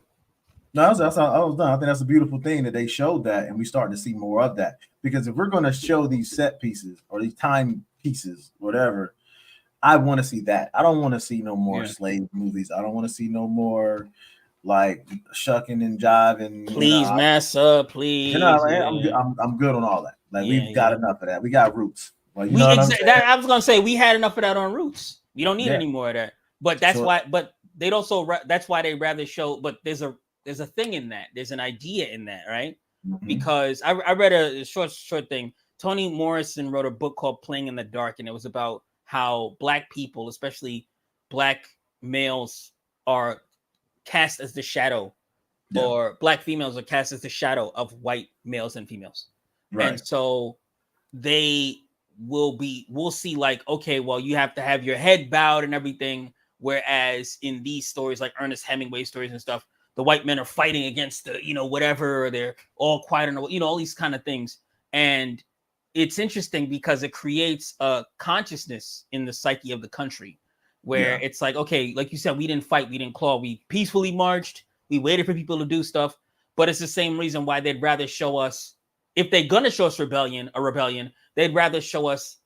No, I was done. I think that's a beautiful thing that they showed that, and we starting to see more of that. Because if we're going to show these set pieces or these time pieces, whatever, I want to see that. I don't want to see no more Yeah. slave movies. I don't want to see no more like shucking and jiving. Please, massa, please. Like, I'm good. Yeah, I'm good on all that. Like, yeah, we've got yeah. enough of that. We got roots. Well, you We know what I'm exactly that. saying? I was gonna say we had enough of that on Roots. We don't need Yeah. any more of that. But that's So why. But they'd also. That's why they rather show. But there's a thing in that. There's an idea in that, right? mhm. Because I read a short thing. Toni Morrison wrote a book called Playing in the Dark, and it was about how Black people, especially Black males, are cast as the shadow, Yeah. or Black females are cast as the shadow of white males and females. And Right. so they we'll see, like, okay, well, you have to have your head bowed and everything, whereas in these stories, like Ernest Hemingway stories and stuff, the white men are fighting against the, whatever, or they're all quiet and, all these kind of things. And it's interesting because it creates a consciousness in the psyche of the country, where Yeah. it's like, okay, like you said, we didn't fight, we didn't claw, we peacefully marched, we waited for people to do stuff. But it's the same reason why they'd rather show us, if they're gonna show us rebellion, they'd rather show us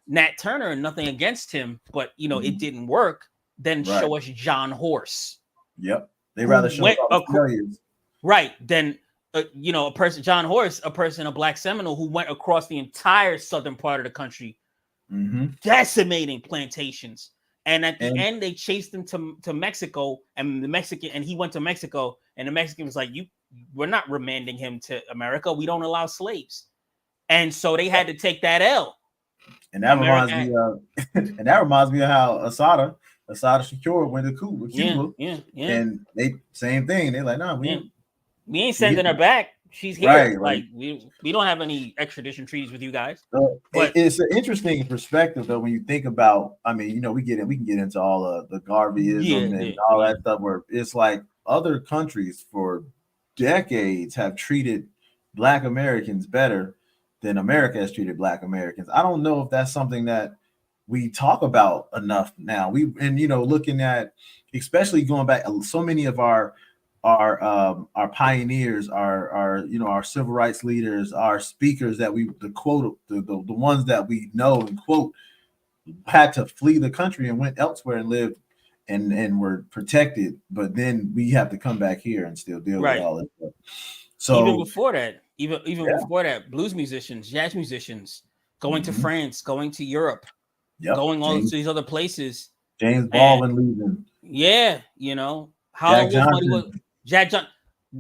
Nat Turner, and nothing against him, but it Mhm. didn't work, than Right. show us John Horse, Yep. They rather who show us went all the failures. right, than a person, John Horse, a Black Seminole who went across the entire southern part of the country, Hmm. decimating plantations. And at the And end, they chased him to Mexico, and he went to Mexico, and the Mexican was like, we're not remanding him to America. We don't allow slaves. And so they had to take that L. and that reminds America, me of and that reminds me of how Asada Shakur went to yeah, Cuba, yeah, yeah, and they same thing. They're like, nah, yeah. We ain't we sending her back. She's here. right, like Like we don't have any extradition treaties with you guys. But it's an interesting perspective though when you think about. I mean, we can get into all of the yeah, Garveyism and yeah, all yeah, that stuff where it's like other countries for decades have treated Black Americans better than America has treated Black Americans. I don't know if that's something that we talk about enough now. Looking at, especially going back, so many of our pioneers, our civil rights leaders, our speakers that the quote, the ones that we know and quote, had to flee the country and went elsewhere and lived and were protected, but then we have to come back here and still deal with all this stuff. Even So before that, even yeah. before that, blues musicians, jazz musicians, going to France, going to Europe, Yep. going all to these other places. James Baldwin leaving. Yeah, Jack Johnson.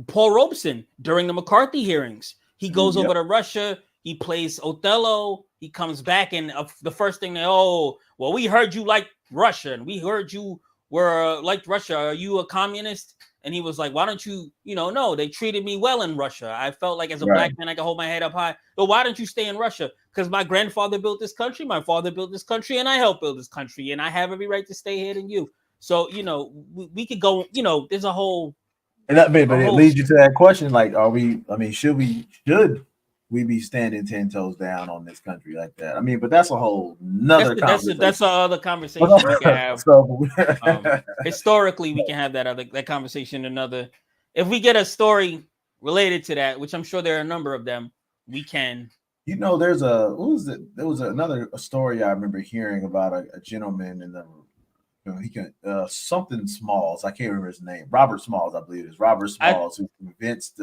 Paul Robeson during the McCarthy hearings. He goes over to Russia. He plays Othello. He comes back, and the first thing we heard you like Russia, and we heard you were like Russia. Are you a communist? And he was like, why don't you, no, they treated me well in Russia. I felt like as a Black man, I could hold my head up high. But why don't you stay in Russia? Because my grandfather built this country, my father built this country, and I helped build this country, and I have every right to stay here than you. So, we could go, there's a whole. And that, but it leads you to that question, like, should we be standing 10 toes down on this country like that? I mean, but that's a whole nother conversation. That's another conversation we can have. So, historically, we can have that conversation another. If we get a story related to that, which I'm sure there are a number of them, we can. There was another story I remember hearing about a gentleman in the. He can something Smalls. I can't remember his name. Robert Smalls, I believe it is. Robert Smalls,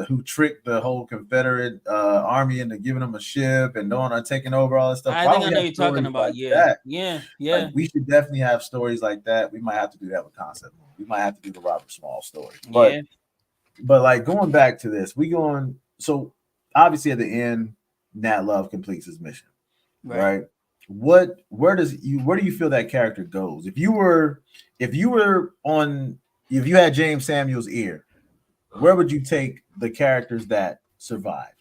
who tricked the whole Confederate army into giving them a ship and taking over all this stuff. I think I know you're talking about. Yeah. Like, we should definitely have stories like that. We might have to do that with concept. We might have to do the Robert Smalls story. But like going back to this, so obviously at the end, Nat Love completes his mission, right? Where do you feel that character goes? If you had James Samuel's ear, where would you take the characters that survived?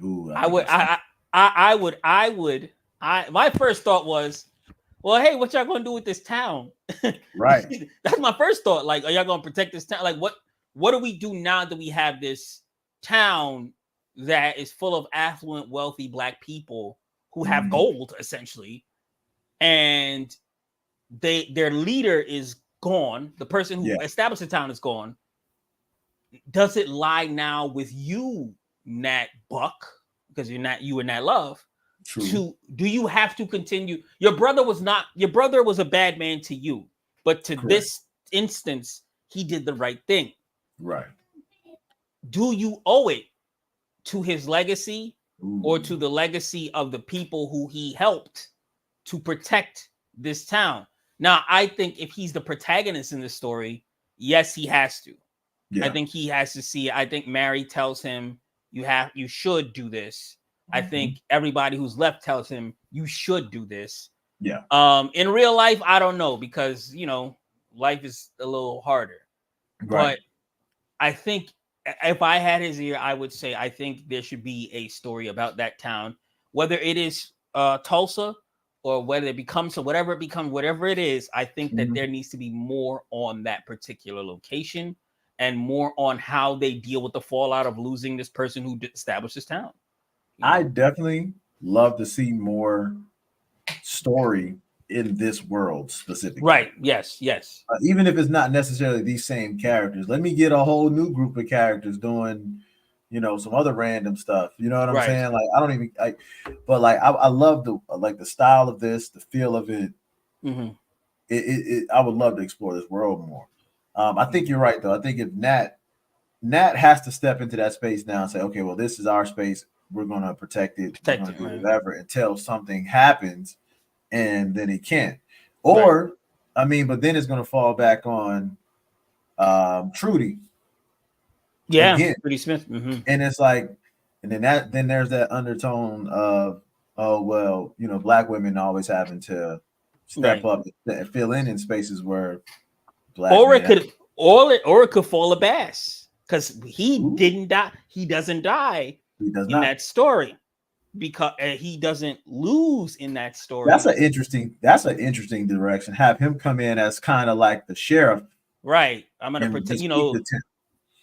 Ooh, my first thought was, well, hey, what y'all gonna do with this town? Right. That's my first thought. Like, are y'all gonna protect this town? Like, what do we do now that we have this town that is full of affluent, wealthy Black people who have gold, essentially, and their leader is gone. The person who established the town is gone. Does it lie now with you, Nat Buck, because you and Nat Love? True. Do you have to continue? Your brother was a bad man to you, but to this instance, he did the right thing. Right. Do you owe it to his legacy or to the legacy of the people who he helped to protect this town? Now, I think if he's the protagonist in this story, yes, he has to. I think he has to see it. I think Mary tells him you should do this. I think everybody who's left tells him you should do this. Yeah. In real life, I don't know, because life is a little harder. But I think if I had his ear, I would say I think there should be a story about that town, whether it is Tulsa or whether it becomes whatever it is. I think that there needs to be more on that particular location and more on how they deal with the fallout of losing this person who established this town. I definitely love to see more story in this world specifically. Right. Yes. Even if it's not necessarily these same characters, let me get a whole new group of characters doing, some other random stuff. You know what I'm saying? Like, I don't even but like I love the style of this, the feel of it. I would love to explore this world more. I think you're right though. I think if Nat has to step into that space now and say, okay, well, this is our space. We're gonna protect it. We're gonna do whatever until something happens. And then he can't. Or, but then it's going to fall back on Trudy. Yeah, again. Trudy Smith. And it's like, and then there's that undertone of, oh, well, Black women always having to step up and fill in spaces where Black it could fall a bass because he didn't die. He doesn't die in that story. Because he doesn't lose in that story. That's an interesting direction. Have him come in as kind of like the sheriff, right? I'm gonna protect.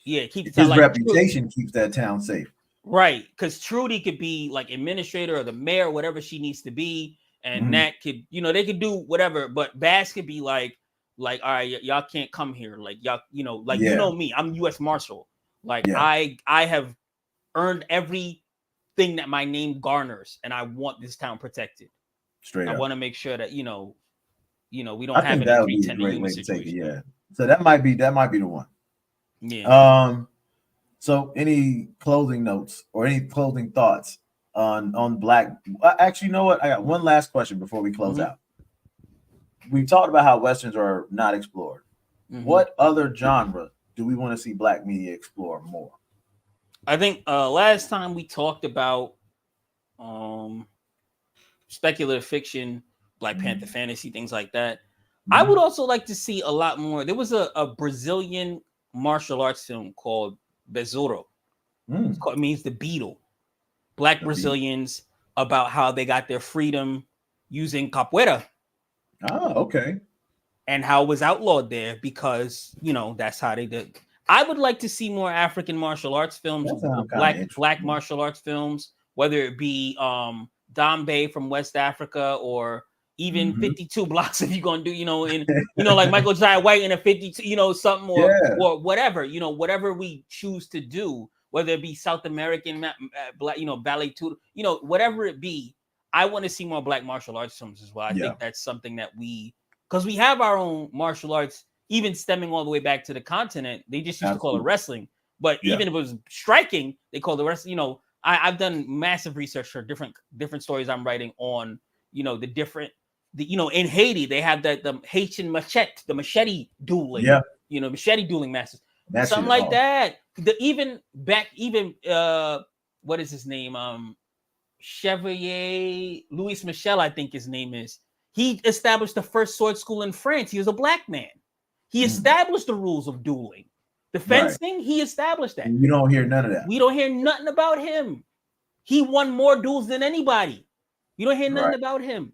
Yeah, keep the town His like reputation keeps that town safe. right, because Trudy could be like administrator or the mayor, whatever she needs to be, and Mhm. Nat could, they could do whatever, but Bass could be like, all right, y'all can't come here, like y'all, like Yeah, me, I'm U.S. Marshal, like yeah, I have earned everything that my name garners, and I want this town protected. straight I up. want to make sure that we I don't have think any that would be a 310 great unit way to take it. situation. Yeah. So that might be the one. Yeah. So any closing notes or any closing thoughts on Black? Actually, you know what? I got one last question before we close Mhm. out. We talked about how westerns are not explored. Mhm. What other genre do we want to see Black media explore more? I think last time we talked about um speculative fiction, Black Panther Mhm. fantasy, things like that. I would Mhm. also like to see a lot more. There was a Brazilian martial arts film called Besouro. Mm. It means the beetle. Black The beat. Brazilians about how they got their freedom using capoeira Oh, okay. and how it was outlawed there because that's how they did. I would like to see more African martial arts films, That sounds kind of black interesting. martial arts films, whether it be Dombe from West Africa or even Hmm. 52 blocks if you're gonna do, in like Michael Jai White in a 52, something Yeah, or whatever, whatever we choose to do, whether it be South American black, ballet tutor, whatever it be. I want to see more black martial arts films as well. I yeah, think that's something that because we have our own martial arts, even stemming all the way back to the continent. They just used to call it absolutely. wrestling, but Yeah, even if it was striking, they call the rest. I've done massive research for different stories I'm writing on. The different, in Haiti they have the Haitian machete, the machete dueling. yeah. Machete dueling masters, That shit something is like hard. that. What is his name? Chevalier Louis Michel, I think his name is. He established the first sword school in France. He was a black man. He Mm. established the rules of dueling. The Right. fencing, he established that. You don't hear none of that. We don't hear nothing about him. He won more duels than anybody. You don't hear nothing Right. about him.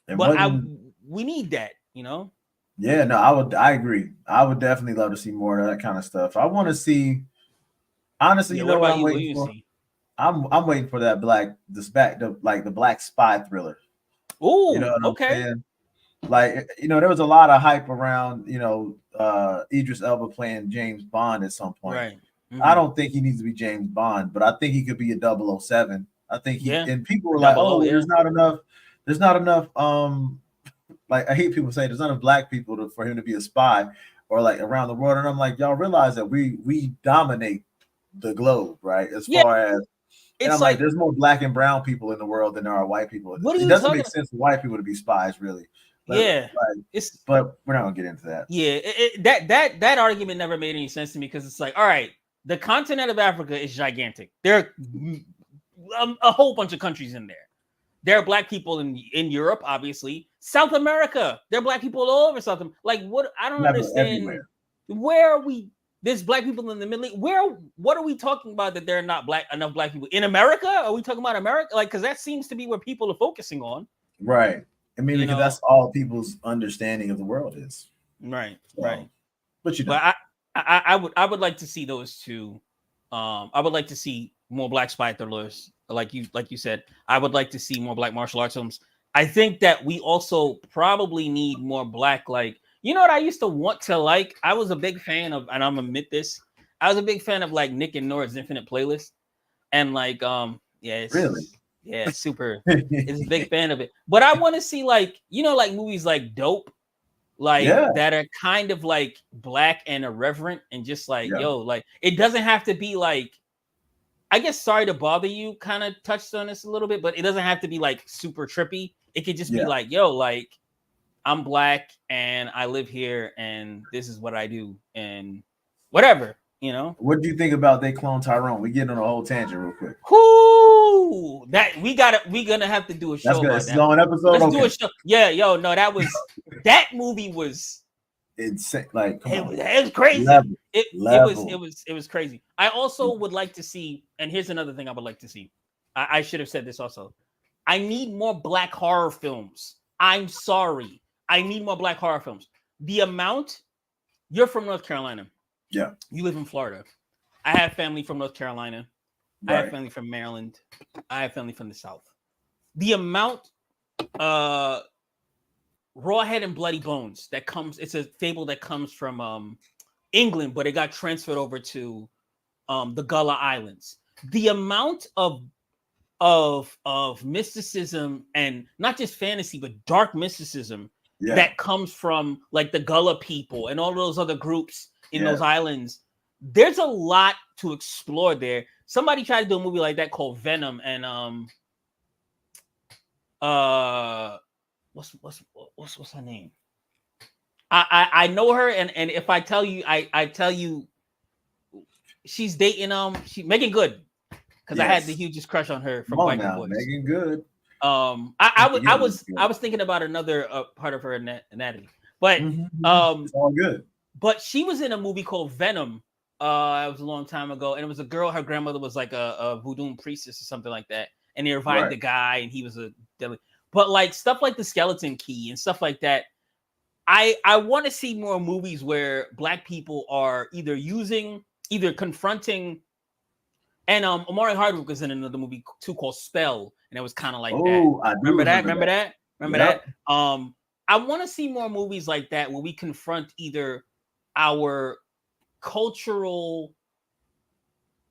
And But wasn't we need that. Yeah, no, I agree. I would definitely love to see more of that kind of stuff. I want to see honestly, Yeah, you what know what about I'm you? What do waiting you for? see? I'm waiting for that the black spy thriller. You know Oh, what I'm okay. saying? Like, there was a lot of hype around, Idris Elba playing James Bond at some point. Right. I Mm-hmm. don't think he needs to be James Bond, but I think he could be a 007. I think Yeah. and people were like, Double "Oh, O, well, yeah. there's not enough like I hate people say there's not enough black people for him to be a spy or like around the world." And I'm like, y'all realize that we dominate the globe, right? As Yeah. far as and I'm It's like, like, there's more black and brown people in the world than there are white people. what are It you doesn't talking make about? sense for white people to be spies, really. Yeah. Like, It's but we're not gonna get into that. Yeah, that argument never made any sense to me because it's like, all right, the continent of Africa is gigantic. There are a whole bunch of countries in there. There are black people in Europe, obviously. South America, there are black people all over South America. Like, what? I don't Never understand. everywhere. Where are we? There's black people in the Middle East. What are we talking about that there are not enough black people in America? Are we talking about America? Like, because that seems to be where people are focusing on. Right. I mean, You because know, that's all people's understanding of the world is. right, So, right. but But I would like to see those two. I would like to see more black spy thrillers, like you said. I would like to see more black martial arts films. I think that we also probably need more black, like, what I used to want to like. I was a big fan of, and I'm gonna admit this. I was a big fan of like Nick and Nora's Infinite Playlist, and like yeah, really. it's super. It's a big fan of it. But I want to see like like movies like Dope, like Yeah. that are kind of like black and irreverent and just like, Yeah. yo, like it doesn't have to be like, I guess Sorry to Bother You kind of touched on this a little bit, but it doesn't have to be like super trippy. It could just be Yeah. like, yo, like I'm black and I live here and this is what I do and whatever. What do you think about they clone Tyrone? We get on a whole tangent real quick. Whoo, that we're gonna have to do a That's show good. about This is that on one. episode. Let's do Okay. a show. Yeah, yo, no, that movie was Insane. Like, come on. it was crazy. Level. It Level. was crazy. I also would like to see, and here's another thing I would like to see. I should have said this also. I need more black horror films. I'm sorry. I need more black horror films. The amount, you're from North Carolina. Yeah. You live in Florida. I have family from North Carolina. I have Right. family from Maryland. I have family from the South. The amount raw head and bloody bones that comes, it's a fable that comes from England, but it got transferred over to the Gullah Islands. The amount of mysticism, and not just fantasy but dark mysticism, Yeah. that comes from like the Gullah people and all those other groups in those Yeah. islands. There's a lot to explore there. Somebody tried to do a movie like that called Venom, and what's her name? I know her, and if I tell you, I tell you she's dating Megan Good, because I had the Yes. hugest crush on her Come from on Biker now, Boys. Megan Good. I was thinking about another part of her anatomy, but It's all good. but she was in a movie called Venom. It was a long time ago, and it was a girl. Her grandmother was like a voodoo priestess or something like that, and they revived the guy, and he was a deadly. But like stuff like the Skeleton Key and stuff like that, I want to see more movies where Black people are either confronting. And Amari Hardwick was in another movie too called Spell, and it was kind of like that. Oh, I do Remember that? Remember Yep. that? I want to see more movies like that where we confront either our cultural,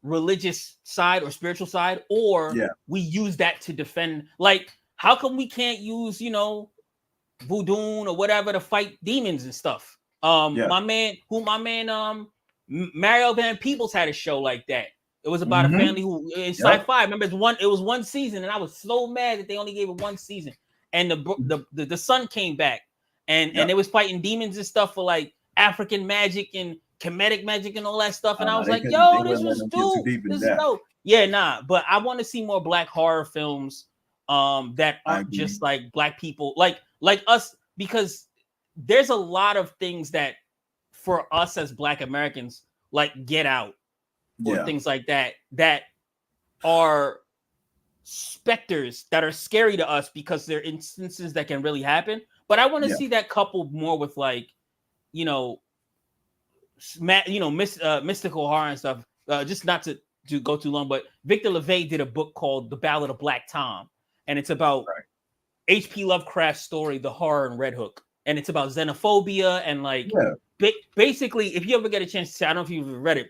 religious side or spiritual side, or we use that to defend. Like, how come we can't use, voodoo or whatever to fight demons and stuff? My man, Mario Van Peebles had a show like that. It was about a family who in sci-fi. Remember, it was one season, and I was so mad that they only gave it one season. And the son came back, and they was fighting demons and stuff for like African magic and Kemetic magic and all that stuff. And I was like, yo, this was dope. This is dope. Yeah, nah. But I want to see more Black horror films that aren't just like Black people, like us, because there's a lot of things that for us as Black Americans, like Get Out or things like that, that are specters that are scary to us because they're instances that can really happen. But I want to see that coupled more with like, mystical horror and stuff. Just not to go too long, but Victor LaVey did a book called The Ballad of Black Tom, and it's about H.P. Lovecraft's story, The Horror in Red Hook, and it's about xenophobia and like basically, if you ever get a chance to see, I don't know if you've read it,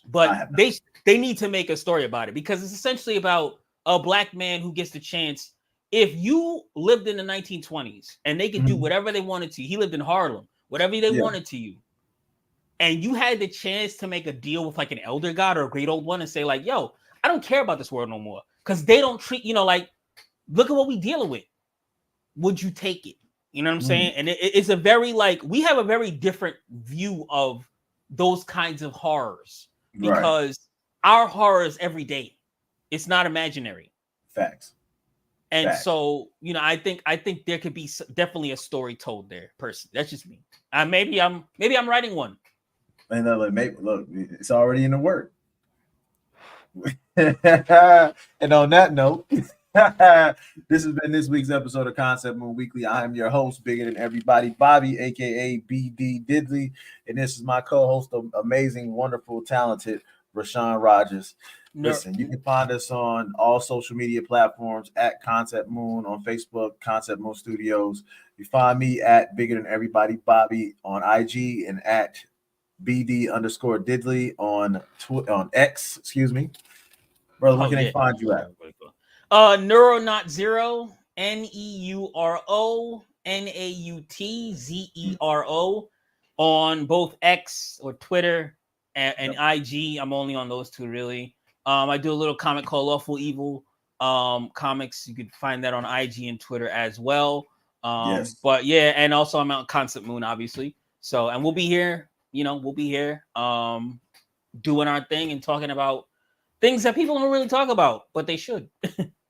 but they need to make a story about it because it's essentially about a Black man who gets the chance. If you lived in the 1920s and they could do whatever they wanted to, he lived in Harlem, whatever they wanted to you, and you had the chance to make a deal with like an elder god or a great old one and say like, yo, I don't care about this world no more because they don't treat, like, look at what we dealing with. Would you take it? You know what I'm saying? And it's a very like, we have a very different view of those kinds of horrors because our horror is every day. It's not imaginary. Facts. And so, I think there could be definitely a story told there. Person, that's just me. Maybe I'm writing one. And look, it's already in the work. And on that note, this has been this week's episode of Concept Moon Weekly. I am your host, bigger than everybody, Bobby, aka BD Diddley, and this is my co-host, amazing, wonderful, talented Rashawn Rogers. Listen, you can find us on all social media platforms at Concept Moon on Facebook, Concept Moon Studios. You find me at Bigger Than Everybody Bobby on IG and at BD_Diddley on X. Excuse me, brother. Where can they find you at? Neuronaut0, NEURONAUTZERO on both X or Twitter and IG. I'm only on those two really. I do a little comic called Lawful Evil comics. You can find that on IG and Twitter as well. But yeah, and also I'm out Concept Moon, obviously. So, and we'll be here, doing our thing and talking about things that people don't really talk about, but they should.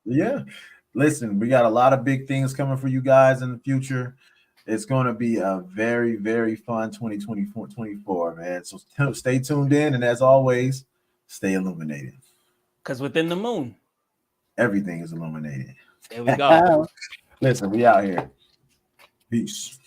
Yeah. Listen, we got a lot of big things coming for you guys in the future. It's going to be a very, very fun 2024, man. So stay tuned in. And as always, stay illuminated. Because within the moon, everything is illuminated. There we go. Listen, we out here. Peace.